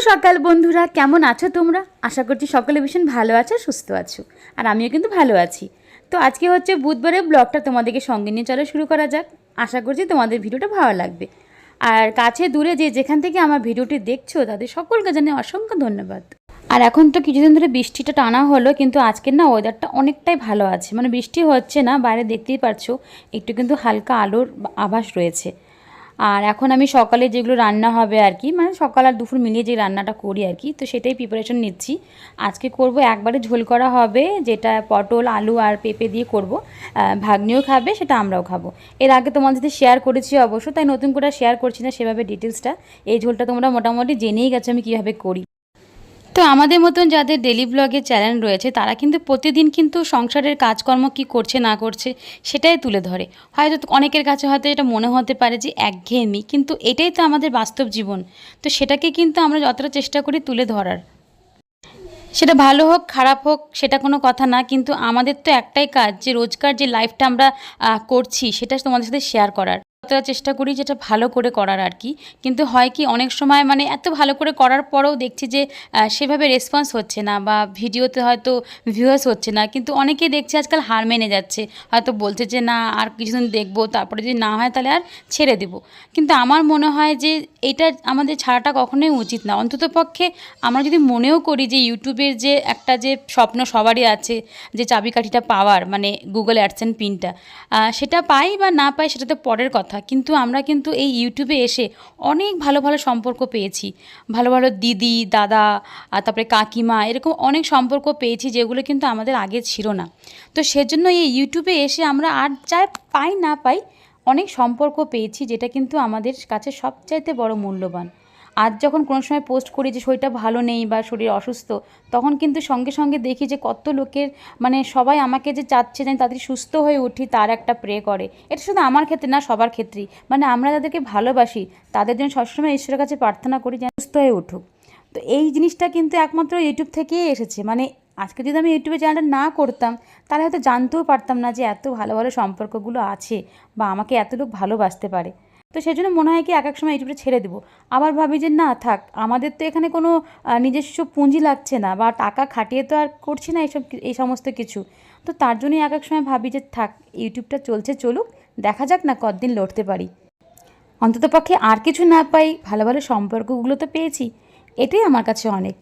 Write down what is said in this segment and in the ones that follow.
সকাল বন্ধুরা, কেমন আছো তোমরা? আশা করছি সকলে ভীষণ ভালো আছো, সুস্থ আছো। আর আমিও কিন্তু ভালো আছি। তো আজকে হচ্ছে বুধবারের ব্লগটা তোমাদেরকে সঙ্গে নিয়ে চলো শুরু করা যাক। আশা করছি তোমাদের ভিডিওটা ভালো লাগবে। আর কাছে দূরে যেখান থেকে আমার ভিডিওটি দেখছো তাদের সকলকে জানাই অসংখ্য ধন্যবাদ। আর এখন তো কিছুদিন ধরে বৃষ্টিটা টানা হলো, কিন্তু আজকের না ওয়েদারটা অনেকটাই ভালো আছে। মানে বৃষ্টি হচ্ছে না, বাইরে দেখতেই পারছো একটু কিন্তু হালকা আলোর আভাস রয়েছে। আর এখন আমি সকালে যেগুলো রান্না হবে আর কি, মানে সকাল আর দুপুর মিলিয়ে যে রান্নাটা করি আর কি, তো সেটাই প্রিপারেশন নিচ্ছি। আজকে করব একবারে ঝোল করা হবে, যেটা পটল আলু আর পেঁপে দিয়ে করব। ভাগ্নিও খাবে, সেটা আমরাও খাবো। এর আগে তোমাদের সাথে শেয়ার করেছি অবশ্য, তাই নতুন করে শেয়ার করছি না সেভাবে ডিটেলসটা। এই ঝোলটা তোমরা মোটামুটি জেনেই গেছো আমি কীভাবে করি। তো আমাদের মতন যাদের ডেলি ব্লগের চ্যানেল রয়েছে তারা কিন্তু প্রতিদিন কিন্তু সংসারের কাজকর্ম কি করছে না করছে সেটাই তুলে ধরে। হয়তো অনেকের কাছে হয়তো এটা মনে হতে পারে যে একঘেয়েমি, কিন্তু এটাই তো আমাদের বাস্তব জীবন। তো সেটাকে কিন্তু আমরা যতটা চেষ্টা করি তুলে ধরার। সেটা ভালো হোক খারাপ হোক সেটা কোনো কথা না, কিন্তু আমাদের তো একটাই কাজ যে রোজকার যে লাইফটা আমরা করছি সেটা তোমাদের সাথে শেয়ার করার। যতটা চেষ্টা করি যেটা ভালো করে করার আর কি। কিন্তু হয় কি অনেক সময় মানে এত ভালো করে করার পরেও দেখছি যে সেভাবে রেসপন্স হচ্ছে না, বা ভিডিওতে হয়তো ভিউয়ার্স হচ্ছে না। কিন্তু অনেকেই দেখছে আজকাল হার মেনে যাচ্ছে, হয়তো বলছে যে না আর কিছুদিন দেখবো, তারপরে যদি না হয় তাহলে আর ছেড়ে দেবো। কিন্তু আমার মনে হয় যে এটা আমাদের ছাড়াটা কখনোই উচিত না। অন্ততপক্ষে আমরা যদি মনেও করি যে ইউটিউবের যে একটা যে স্বপ্ন সবারই আছে, যে চাবিকাঠিটা পাওয়ার, মানে গুগল অ্যাডসেন্স পিনটা, সেটা পাই বা না পাই সেটা তো পরের কথা। কিন্তু আমরা কিন্তু এই ইউটিউবে এসে অনেক ভালো ভালো সম্পর্ক পেয়েছি, ভালো ভালো দিদি দাদা তারপরে কাকিমা, এরকম অনেক সম্পর্ক পেয়েছি যেগুলো কিন্তু আমাদের আগে ছিল না। তো সেজন্য এই ইউটিউবে এসে আমরা আর চাই পাই না পাই অনেক সম্পর্ক পেয়েছি, যেটা কিন্তু আমাদের কাছে সবচাইতে বড় মূল্যবান। আজ যখন কোনো সময় পোস্ট করি যে শরীরটা ভালো নেই বা শরীর অসুস্থ, তখন কিন্তু সঙ্গে সঙ্গে দেখি যে কত লোকের মানে সবাই আমাকে যে চাচ্ছে যে তাদের সুস্থ হয়ে উঠি তার একটা প্রে করে। এটা শুধু আমার ক্ষেত্রে না, সবার ক্ষেত্রেই। মানে আমরা যাদেরকে ভালোবাসি তাদের জন্য সবসময় ঈশ্বরের কাছে প্রার্থনা করি যেন সুস্থ হয়ে উঠুক। তো এই জিনিসটা কিন্তু একমাত্র ইউটিউব থেকেই এসেছে। মানে আজকে যদি আমি ইউটিউবে চ্যানেলটা না করতাম তাহলে হয়তো জানতেও পারতাম না যে এত ভালো ভালো সম্পর্কগুলো আছে, বা আমাকে এত লোক ভালোবাসতে পারে। তো সেজন্য মনে হয় কি এক এক সময় ইউটিউবটা ছেড়ে দেবো। আবার ভাবি যে না থাক, আমাদের তো এখানে কোনো নিজস্ব পুঁজি লাগছে না, বা টাকা খাটিয়ে তো আর করছি না এই সমস্ত কিছু। তো তার জন্যই এক এক সময় ভাবি যে থাক, ইউটিউবটা চলছে চলুক, দেখা যাক না কতদিন লড়তে পারি। অন্ততপক্ষে আর কিছু না পাই, ভালো ভালো সম্পর্কগুলো তো পেয়েছি, এটাই আমার কাছে অনেক।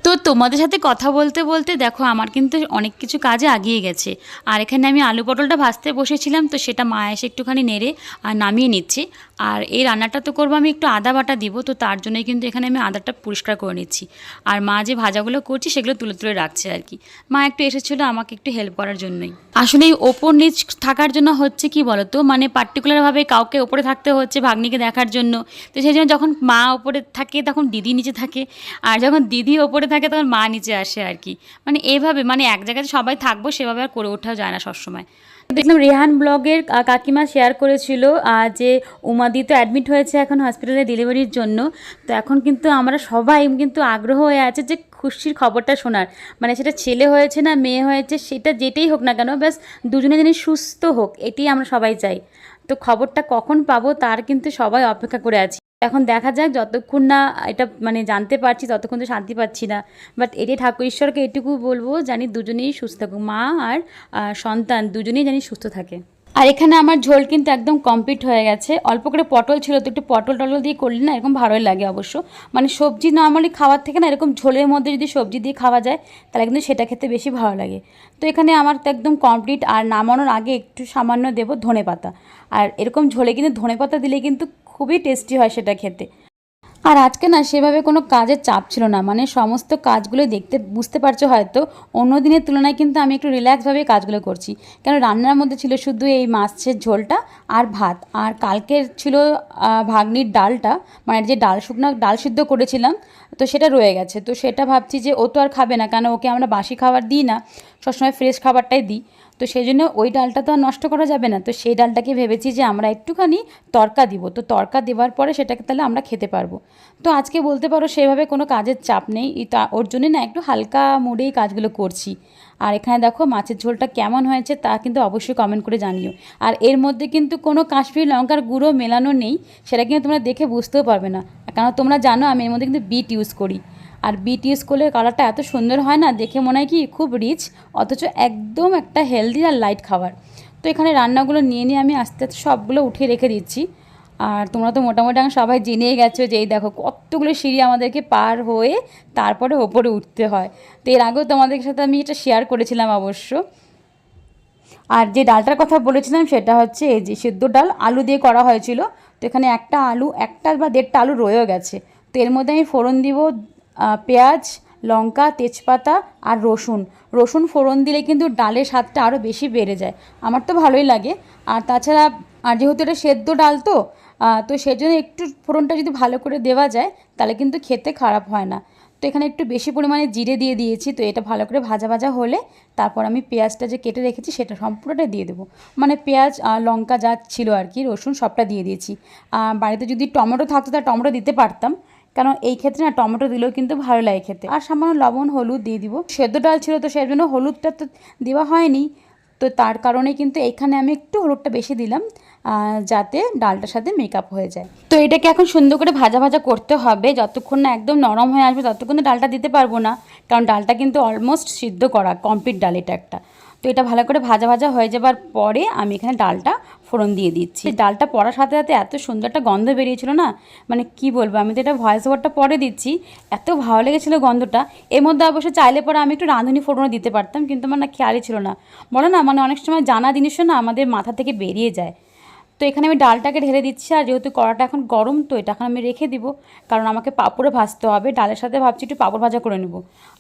তো তোমাদের সাথে কথা বলতে বলতে দেখো আমার কিন্তু অনেক কিছু কাজে আগিয়ে গেছে। আর এখানে আমি আলু পটলটা ভাজতে বসেছিলাম, তো সেটা মা এসে একটুখানি নেড়ে আর নামিয়ে নিচ্ছে। আর এই রান্নাটা তো করবো আমি একটু আদা বাটা দিব, তো তার জন্যই কিন্তু এখানে আমি আদাটা পরিষ্কার করে নিচ্ছি। আর মা যে ভাজাগুলো করছি সেগুলো তুলে তুলে রাখছে আর কি। মা একটু এসেছিলো আমাকে একটু হেল্প করার জন্যই। আসলে এই ওপর নিচ থাকার জন্য হচ্ছে কি বলতো, মানে পার্টিকুলারভাবে কাউকে ওপরে থাকতে হচ্ছে ভাগ্নিকে দেখার জন্য। তো সেই জন্য যখন মা ওপরে থাকে তখন দিদি নিচে থাকে, আর যখন দিদি ওপরে থাকে তখন মা নিচে আসে আর কি। মানে এভাবে মানে এক জায়গায় সবাই থাকবো সেভাবে আর করে ওঠা যায় না সবসময়। দেখলাম রেহান ব্লগের কাকিমা শেয়ার করেছিল যে উমাদি তো অ্যাডমিট হয়েছে এখন হসপিটালে ডেলিভারির জন্য। তো এখন কিন্তু আমরা সবাই কিন্তু আগ্রহ হয়ে আছে যে খুশির খবরটা শোনার। মানে সেটা ছেলে হয়েছে না মেয়ে হয়েছে সেটা যেটাই হোক না কেন, ব্যাস দুজনে যিনি সুস্থ হোক এটাই আমরা সবাই চাই। তো খবরটা কখন পাবো তার কিন্তু সবাই অপেক্ষা করে আছি। এখন দেখা যাক, যতক্ষণ না এটা মানে জানতে পারছি ততক্ষণ তো শান্তি পাচ্ছি না। বাট এটাই ঠাকুর ঈশ্বরকে এটুকু বলবো, জানি দুজনেই সুস্থ থাকুক, মা আর সন্তান দুজনেই জানি সুস্থ থাকে। আর এখানে আমার ঝোল কিন্তু একদম কমপ্লিট হয়ে গেছে। অল্প করে পটল ছিল, তো একটু পটল টটল দিয়ে করলে না এরকম ভালোই লাগে অবশ্য। মানে সবজি নর্মালি খাওয়ার থেকে না এরকম ঝোলের মধ্যে যদি সবজি দিয়ে খাওয়া যায় তাহলে কিন্তু সেটা খেতে বেশি ভালো লাগে। তো এখানে আমার তো একদম কমপ্লিট। আর নামানোর আগে একটু সামান্য দেবো ধনেপাতা। আর এরকম ঝোলে কিন্তু ধনেপাতা দিলে কিন্তু খুবই টেস্টি হয় সেটা খেতে। আর আজকে না সেভাবে কোনো কাজের চাপ ছিল না, মানে সমস্ত কাজগুলো দেখতে বুঝতে পারছো হয়তো অন্য দিনের তুলনায় কিন্তু আমি একটু রিল্যাক্সভাবে কাজগুলো করছি। কেন রান্নার মধ্যে ছিল শুধু এই মাছের ঝোলটা আর ভাত, আর কালকের ছিল ভাগ্নির ডালটা, মানে যে শুকনো ডাল সিদ্ধ করেছিলাম, তো সেটা রয়ে গেছে। তো সেটা ভাবছি যে ও তো আর খাবে না, কেন ওকে আমরা বাসি খাবার দিই না, সবসময় ফ্রেশ খাবারটাই দিই। তো সেই জন্য ওই ডালটা তো আর নষ্ট করা যাবে না, তো সেই ডালটাকে ভেবেছি যে আমরা একটুখানি তড়কা দিব, তো তড়কা দেওয়ার পরে সেটাকে তাহলে আমরা খেতে পারবো। তো আজকে বলতে পারো সেভাবে কোনো কাজের চাপ নেই, তা ওর জন্যই না একটু হালকা মুডেই কাজগুলো করছি। আর এখানে দেখো মাছের ঝোলটা কেমন হয়েছে তা কিন্তু অবশ্যই কমেন্ট করে জানিও। আর এর মধ্যে কিন্তু কোনো কাশ্মীরি লঙ্কার গুঁড়ো মেলানো নেই, সেটা কিন্তু তোমরা দেখে বুঝতেও পারবে না, কারণ তোমরা জানো আমি এর মধ্যে কিন্তু বিট ইউজ করি। আর বিট ইউজ করলে কালারটা এত সুন্দর হয় না, দেখে মনে হয় কি খুব রিচ, অথচ একদম একটা হেলদি আর লাইট খাবার। তো এখানে রান্নাগুলো নিয়ে নিয়ে আমি আস্তে আস্তে সবগুলো উঠিয়ে রেখে দিচ্ছি। আর তোমরা তো মোটামুটি সবাই জেনেই গেছো যে এই দেখো কতগুলো সিঁড়ি আমাদেরকে পার হয়ে তারপরে ওপরে উঠতে হয়। তো এর আগেও তোমাদের সাথে আমি এটা শেয়ার করেছিলাম অবশ্য। আর যে ডালটার কথা বলেছিলাম সেটা হচ্ছে এই যে সেদ্ধ ডাল আলু দিয়ে করা হয়েছিল। তো এখানে একটা আলু, একটা বা দেড়টা আলু রয়েও গেছে। তো এর মধ্যে আমি ফোড়ন দিব পেঁয়াজ, লঙ্কা, তেজপাতা আর রসুন ফোড়ন দিলে কিন্তু ডালের স্বাদটা আরও বেশি বেড়ে যায়, আমার তো ভালোই লাগে। আর তাছাড়া আর যেহেতু এটা সেদ্ধ ডাল তো সেজন্য একটু ফোড়নটা যদি ভালো করে দেওয়া যায় তাহলে কিন্তু খেতে খারাপ হয় না। তো এখানে একটু বেশি পরিমাণে জিরে দিয়ে দিয়েছি। তো এটা ভালো করে ভাজা ভাজা হলে তারপর আমি পেঁয়াজটা যে কেটে রেখেছি সেটা সম্পূর্ণটা দিয়ে দেবো, মানে পেঁয়াজ লঙ্কা যা ছিল আর কি, রসুন সবটা দিয়ে দিয়েছি। বাড়িতে যদি টমেটো থাকতো তা টমেটো দিতে পারতাম, কারণ এই ক্ষেত্রে না টমেটো দিলেও কিন্তু ভালো লাগে খেতে। আর সামান্য লবণ হলুদ দিয়ে দিব, সেদ্ধ ডাল ছিল তো সেই জন্য হলুদটা তো দেওয়া হয়নি, তো তার কারণে কিন্তু এখানে আমি একটু হলুদটা বেশি দিলাম যাতে ডালটার সাথে মেকআপ হয়ে যায়। তো এটাকে এখন সুন্দর করে ভাজা ভাজা করতে হবে, যতক্ষণ না একদম নরম হয়ে আসবে ততক্ষণ তো ডালটা দিতে পারবো না, কারণ ডালটা কিন্তু অলমোস্ট সিদ্ধ করা কমপ্লিট ডাল এটা একটা। তো এটা ভালো করে ভাজা ভাজা হয়ে যাবার পরে আমি এখানে ডালটা ফোড়ন দিয়ে দিচ্ছি। ডালটা পড়ার সাথে সাথে এত সুন্দর একটা গন্ধ বেরিয়েছিল না, মানে কি বলবো, আমি তো এটা ভয়েস ওভারটা পরে দিচ্ছি, এত ভালো লেগেছিলো গন্ধটা। এর মধ্যে অবশ্য চাইলে পরে আমি একটু রাঁধুনি ফোড়নও দিতে পারতাম, কিন্তু আমার না খেয়ালই ছিল না। বলো না, মানে অনেক সময় জানা জিনিসও না আমাদের মাথা থেকে বেরিয়ে যায়। তো এখানে আমি ডালটাকে ঢেলে দিচ্ছি, আর যেহেতু কড়াটা এখন গরম তো এটা এখন আমি রেখে দিব, কারণ আমাকে পাঁপড়ও ভাজতে হবে। ডালের সাথে ভাবছি একটু পাঁপড় ভাজা করে নেব,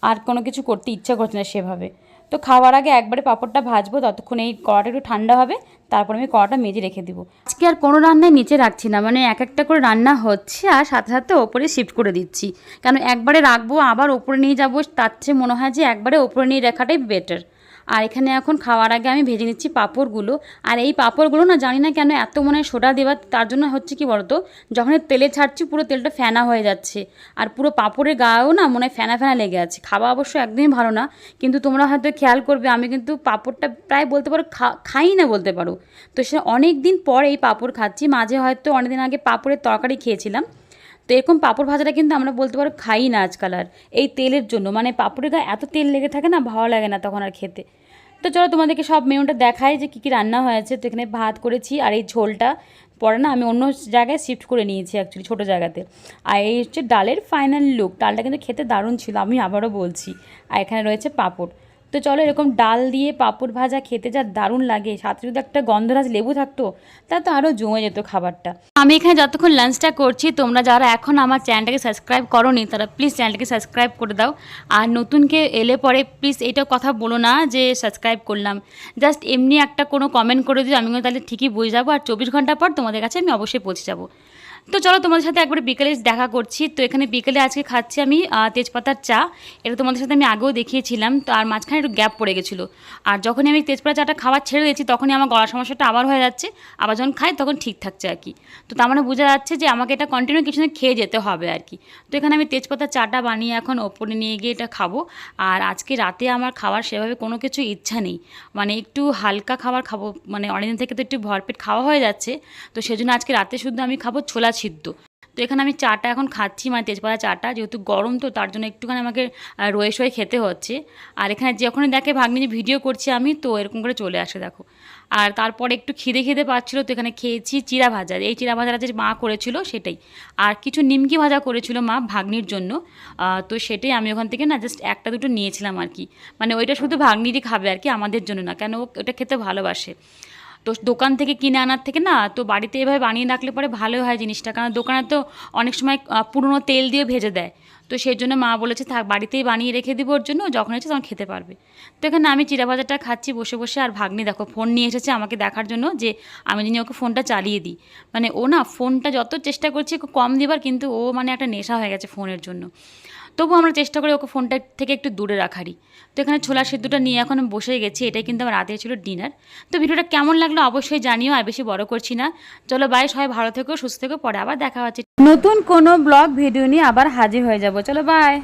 আর কোনো কিছু করতে ইচ্ছা করছে না সেভাবে। তো খাওয়ার আগে একবারে পাঁপড়টা ভাজবো, ততক্ষণ এই কড়াটা একটু ঠান্ডা হবে, তারপর আমি কড়াটা মেজে রেখে দিব। আজকে আর কোনো রান্নায় নিচে রাখছি না, মানে এক একটা করে রান্না হচ্ছে আর সাথে সাথে ওপরে শিফট করে দিচ্ছি, কারণ একবারে রাখবো আবার ওপরে নিয়ে যাবো, তার চেয়ে মনে হয় যে একবারে ওপরে নিয়ে রাখাটাই বেটার। আর এখানে এখন খাওয়ার আগে আমি ভেজে নিচ্ছি পাঁপড়গুলো। আর এই পাঁপড়গুলো না জানি না কেন এত মনে হয় সোডা দেওয়া, তার জন্য হচ্ছে কি বলতো, যখন তেলে ছাড়ছি পুরো তেলটা ফেনা হয়ে যাচ্ছে, আর পুরো পাঁপড়ের গায়েও না মনে হয় ফেনা ফেনা লেগে আছে। খাওয়া অবশ্য একদমই ভালো না, কিন্তু তোমরা হয়তো খেয়াল করবে আমি কিন্তু পাঁপড়টা প্রায় বলতে পারো খাই না বলতে পারো। তো সে অনেক দিন পর এই পাঁপড় খাচ্ছি, মাঝে হয়তো অনেক দিন আগে পাঁপড়ের তরকারি খেয়েছিলাম। তো এরকম পাঁপড় ভাজাটা কিন্তু আমরা বলতে পারো খাই না আজকাল আর, এই তেলের জন্য, মানে পাঁপড়ের গায়ে এত তেল লেগে থাকে না, ভালো লাগে না তখন আর খেতে। তো চলো তোমাদেরকে সব মেনুটা দেখাই যে কী কী রান্না হয়েছে। তো এখানে ভাত করেছি, আর এই ঝোলটা পরে না আমি অন্য জায়গায় শিফট করে নিয়েছি অ্যাকচুয়ালি ছোটো জায়গাতে। আর এই হচ্ছে ডালের ফাইনাল লুক, ডালটা কিন্তু খেতে দারুণ ছিল, আমি আবারও বলছি। আর এখানে রয়েছে পাঁপড়। তো চলো, এরকম ডাল দিয়ে পাঁপড় ভাজা খেতে যা দারুণ লাগে, সাথে যদি একটা গন্ধরাজ লেবু থাকতো তা তো আরও জমে যেত খাবারটা। আমি এখানে যতক্ষণ লাঞ্চটা করছি, তোমরা যারা এখন আমার চ্যানেলটাকে সাবস্ক্রাইব করোনি তারা প্লিজ চ্যানেলটাকে সাবস্ক্রাইব করে দাও। আর নতুনকে এলে পরে প্লিজ এইটা কথা বলো না যে সাবস্ক্রাইব করলাম, জাস্ট এমনি একটা কোনো কমেন্ট করে দিও, আমি তাহলে ঠিকই বুঝে যাবো, আর 24 ঘন্টা পর তোমাদের কাছে আমি অবশ্যই পৌঁছে যাবো। তো চলো তোমাদের সাথে একবারে বিকেলে দেখা করছি। তো এখানে বিকেলে আজকে খাচ্ছি আমি তেজপাতার চা, এটা তোমাদের সাথে আমি আগেও দেখিয়েছিলাম। তো আর মাঝখানে একটু গ্যাপ পড়ে গেছিলো, আর যখনই আমি তেজপাতা চাটা খাওয়া ছেড়ে দিয়েছি তখনই আমার গলার সমস্যাটা আবার হয়ে যাচ্ছে, আবার যখন খাই তখন ঠিক থাকছে আর কি। তো তার মানে বোঝা যাচ্ছে যে আমাকে এটা কন্টিনিউ কিছুদিন খেয়ে যেতে হবে আর কি। তো এখানে আমি তেজপাতার চাটা বানিয়ে এখন ওপরে নিয়ে গিয়ে এটা খাবো। আর আজকে রাতে আমার খাওয়ার সেভাবে কোনো কিছু ইচ্ছা নেই, মানে একটু হালকা খাবার খাবো, মানে অনেকদিন থেকে তো একটু ভরপেট খাওয়া হয়ে যাচ্ছে। তো সেজন্য আজকে রাতে শুধু আমি খাবো ছোলা সিদ্ধ। তো এখানে আমি চাটা এখন খাচ্ছি, মানে তেজপাতা চাটা, যেহেতু গরম তো তার জন্য একটুখানি আমাকে রয়ে শয়ে খেতে হচ্ছে। আর এখানে যখনই দেখে ভাগ্নি যে ভিডিও করছি আমি, তো এরকম করে চলে আসে দেখো। আর তারপরে একটু খিদে পাচ্ছিলো, তো এখানে খেয়েছি চিড়া ভাজা, এই চিড়া ভাজাটা যে মা করেছিল সেটাই। আর কিছু নিমকি ভাজা করেছিল মা ভাগ্নির জন্য, তো সেটাই আমি ওখান থেকে না জাস্ট একটা দুটো নিয়েছিলাম আর কি, মানে ওইটা শুধু ভাগ্নিরই খাবে আর কি, আমাদের জন্য না, কেন ওটা খেতে ভালোবাসে। তো দোকান থেকে কিনে আনার থেকে না, তো বাড়িতে এভাবে বানিয়ে রাখলে পরে ভালো হয় জিনিসটা, কারণ দোকানে তো অনেক সময় পুরনো তেল দিয়ে ভেজে দেয়। তো সেই জন্য মা বলেছে থাক বাড়িতেই বানিয়ে রেখে দিব ওর জন্য, যখন ইচ্ছে তখন খেতে পারবে। তো এখানে আমি চিড়া ভাজাটা খাচ্ছি বসে বসে, আর ভাগ্নি দেখো ফোন নিয়ে এসেছে আমাকে দেখার জন্য যে আমি যিনি ওকে ফোনটা চালিয়ে দিই। মানে ও না ফোনটা যত চেষ্টা করছে কম দিবার, কিন্তু ও মানে একটা নেশা হয়ে গেছে ফোনের জন্য। তবু আমরা চেষ্টা করি ওকে ফোনটা থেকে একটু দূরে রাখারই। তো এখানে ছোলা সিদ্ধটা নিয়ে এখন আমি বসে গেছি, এটাই কিন্তু আমার রাতে ছিল ডিনার। তো ভিডিওটা কেমন লাগলো অবশ্যই জানিও, আর বেশি বড় করছি না। চলো বাই, সবাই ভালো থেকো, সুস্থ থেকো, পরে আবার দেখা হচ্ছে নতুন কোনো ব্লগ ভিডিও নিয়ে আবার হাজির হয়ে যাব। চলো বাই।